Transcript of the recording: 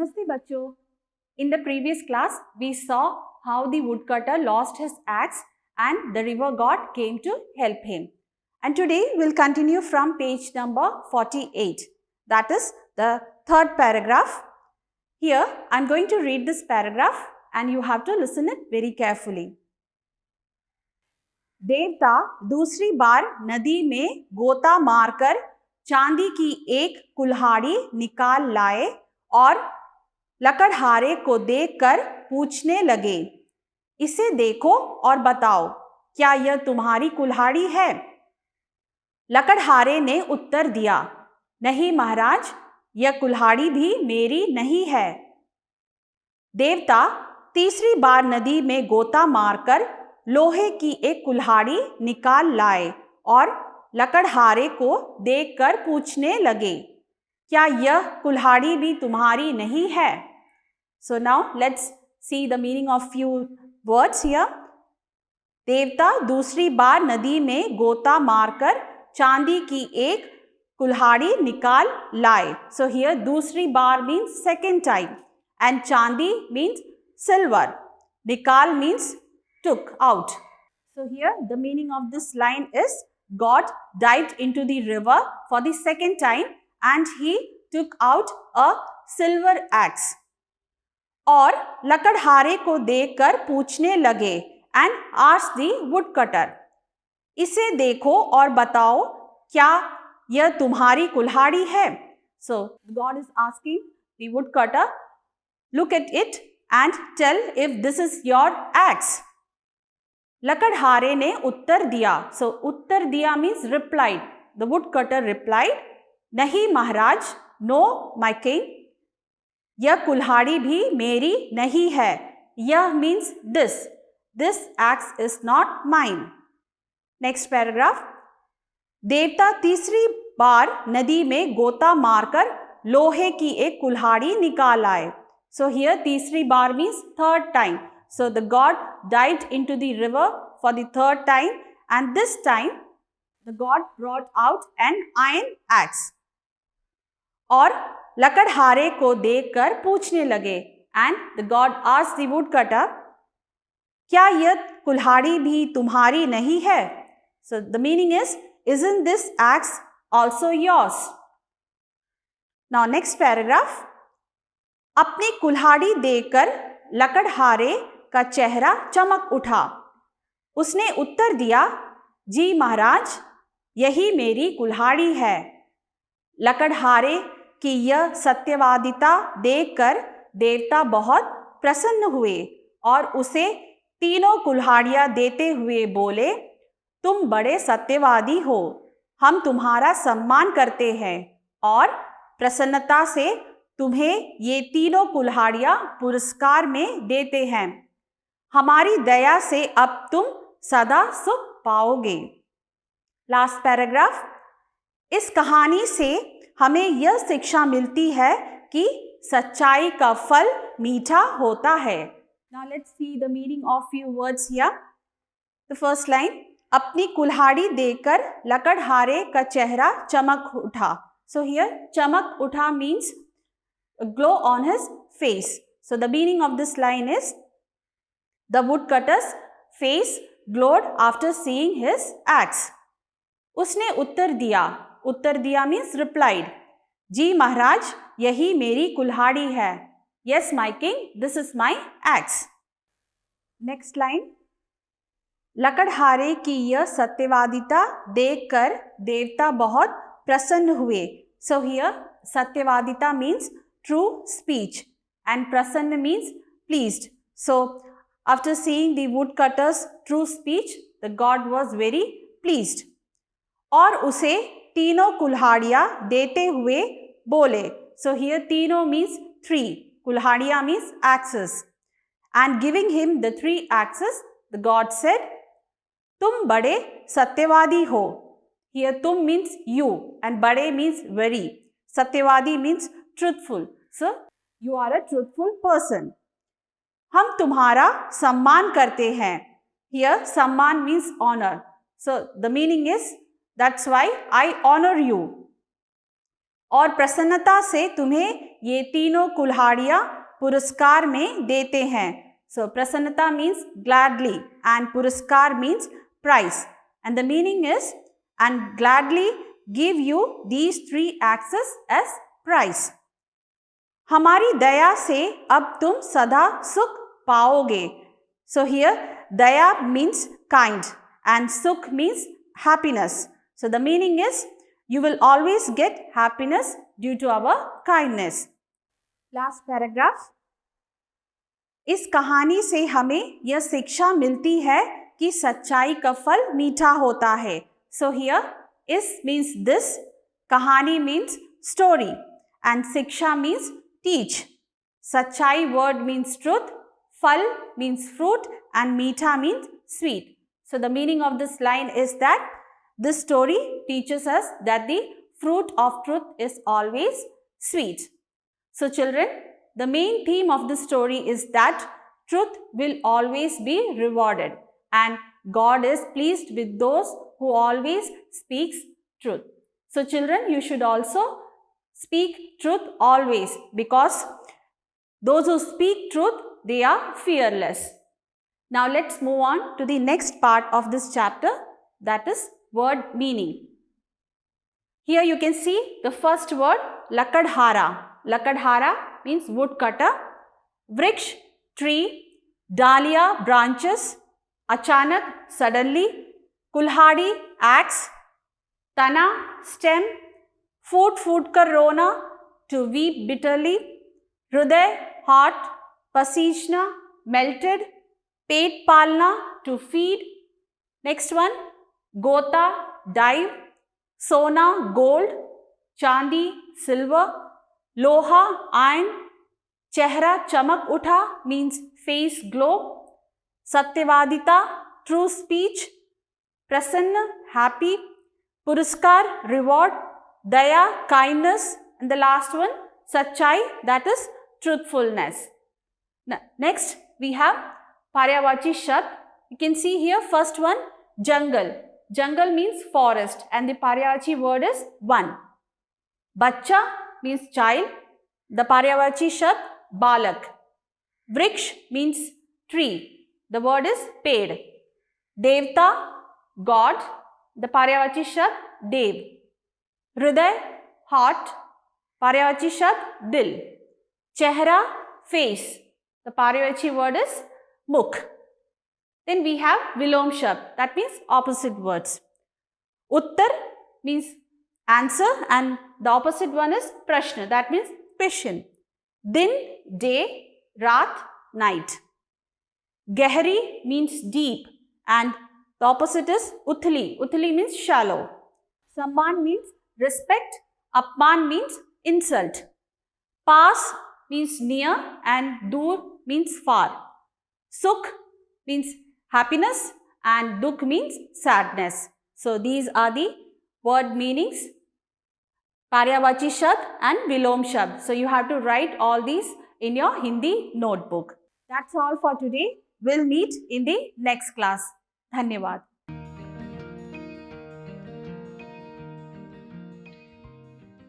Namaste bachcho. In the previous class, we saw how the woodcutter lost his axe and the river god came to help him. And today we'll continue from page number 48. That is the third paragraph. Here I'm going to read this paragraph and you have to listen it very carefully. देवता दूसरी बार नदी में गोता मारकर चांदी की एक कुल्हाड़ी निकाल लाए और लकड़हारे को देखकर पूछने लगे, इसे देखो और बताओ, क्या यह तुम्हारी कुल्हाड़ी है? लकड़हारे ने उत्तर दिया, नहीं महाराज, यह कुल्हाड़ी भी मेरी नहीं है। देवता तीसरी बार नदी में गोता मारकर लोहे की एक कुल्हाड़ी निकाल लाए और लकड़हारे को देखकर पूछने लगे, क्या यह कुल्हाड़ी भी तुम्हारी नहीं है? So now let's see the meaning of few words here. देवता दूसरी बार नदी में गोता मारकर चांदी की एक कुल्हाड़ी निकाल लाए. So here दूसरी बार means second time and चांदी means silver. निकाल means took out. So here the meaning of this line is God dived into the river for the second time and he took out a silver axe. और लकड़हारे को देखकर पूछने लगे and asked the woodcutter, इसे देखो और बताओ, क्या यह तुम्हारी कुल्हाड़ी है? So God is asking the woodcutter, look at it and tell if this is your axe. लकड़हारे ने उत्तर दिया. So उत्तर दिया means replied. The woodcutter replied, नहीं महाराज, no my king, यह कुल्हाड़ी भी मेरी नहीं है. यह means this axe is not mine. Next paragraph. देवता तीसरी बार नदी में गोता मारकर लोहे की एक कुल्हाड़ी निकाल आए. So here तीसरी बार means third time. So the god dived into the river for the third time and this time the god brought out an iron axe. और लकड़हारे को देखकर पूछने लगे and the god asked the woodcutter, क्या यह कुल्हाड़ी भी तुम्हारी नहीं है? So the meaning is, isn't this axe also yours? Now next paragraph. अपनी कुल्हाड़ी देखकर लकड़हारे का चेहरा चमक उठा. उसने उत्तर दिया, जी महाराज, यही मेरी कुल्हाड़ी है. लकड़हारे कि यह सत्यवादिता देखकर देवता बहुत प्रसन्न हुए और उसे तीनों कुल्हाड़ियां देते हुए बोले, तुम बड़े सत्यवादी हो, हम तुम्हारा सम्मान करते हैं और प्रसन्नता से तुम्हें ये तीनों कुल्हाड़ियां पुरस्कार में देते हैं. हमारी दया से अब तुम सदा सुख पाओगे. Last paragraph. इस कहानी से हमें यह शिक्षा मिलती है कि सच्चाई का फल मीठा होता है. Now let's see the meaning of few words here. The first line, अपनी कुल्हाड़ी देखकर लकड़हारे का चेहरा चमक उठा. So here चमक उठा means a glow on his face. So the meaning of this line is, the woodcutter's face glowed after seeing his axe. उसने उत्तर दिया means replied, जी महाराज, यही मेरी कुल्हाड़ी है. Yes my king, this is my axe. Next line. लकड़हारे की यह सत्यवादिता देखकर देवता बहुत प्रसन्न हुए. So here सत्यवादिता means true speech and prasanna means pleased. So after seeing the woodcutter's true speech, the god was very pleased. और उसे तीनों कुल्हाड़ियां देते हुए बोले. So here तीनों means three, कुल्हाड़ियां means axes. And giving him the three axes, the god said, तुम बड़े सत्यवादी हो. Here तुम means you and बड़े means very. सत्यवादी means truthful. So you are a truthful person. हम तुम्हारा सम्मान करते हैं. Here सम्मान means honor. So the meaning is, that's why I honor you. और प्रसन्नता से तुम्हें ये तीनों कुल्हाड़ियाँ पुरस्कार में देते हैं. So प्रसन्नता means gladly and पुरस्कार means prize. And the meaning is, and gladly give you these 3 axes as prize. हमारी दया से अब तुम सदा सुख पाओगे. So here daya means kind and sukh means happiness. So the meaning is, you will always get happiness due to our kindness. Last paragraph. इस कहानी से हमें यह शिक्षा मिलती है कि सच्चाई का फल मीठा होता है. So here is means this, कहानी means story and शिक्षा means teach. सच्चाई word means truth, फल means fruit and मीठा means sweet. So the meaning of this line is that this story teaches us that the fruit of truth is always sweet. So children, the main theme of this story is that truth will always be rewarded and God is pleased with those who always speaks truth. So children, you should also speak truth always, because those who speak truth, they are fearless. Now let's move on to the next part of this chapter, that is word meaning. Here you can see the first word, lakadhara. Lakadhara means woodcutter. Vriksh, tree. Dahlia, branches. Achanak, suddenly. Kulhadi, axe. Tana, stem. Food kar rona, to weep bitterly. Hruday, heart. Pasijna, melted. Pet palna, to feed. Next one, gota, dive. Sona, gold. Chandi, silver. Loha, iron. Chehra, chamak utha, means face glow. Satyavadita, true speech. Prasanna, happy. Puraskar, reward. Daya, kindness. And the last one, Sachai, that is truthfulness. Next, we have Paryavachi Shabd. You can see here, first one, jungle. Jungle means forest and the Paryavachi word is one. Bacha means child. The Paryavachi Shabd, balak. Vriksh means tree. The word is ped. Devta, God. The Paryavachi Shabd, dev. Hriday, heart. Paryavachi Shabd, dil. Chehra, face. The Paryavachi word is mukh. Then we have Vilom Shabd, that means opposite words. Uttar means answer and the opposite one is Prashna, that means question. Din, day. Raat, night. Gehri means deep and the opposite is Uthli. Uthli means shallow. Samman means respect. Apman means insult. Paas means near and Dur means far. Sukh means happiness and Dukh means sadness. So these are the word meanings, Paryavachi Shabd and Vilom Shabd. So you have to write all these in your Hindi notebook. That's all for today. We'll meet in the next class. Dhanyavad.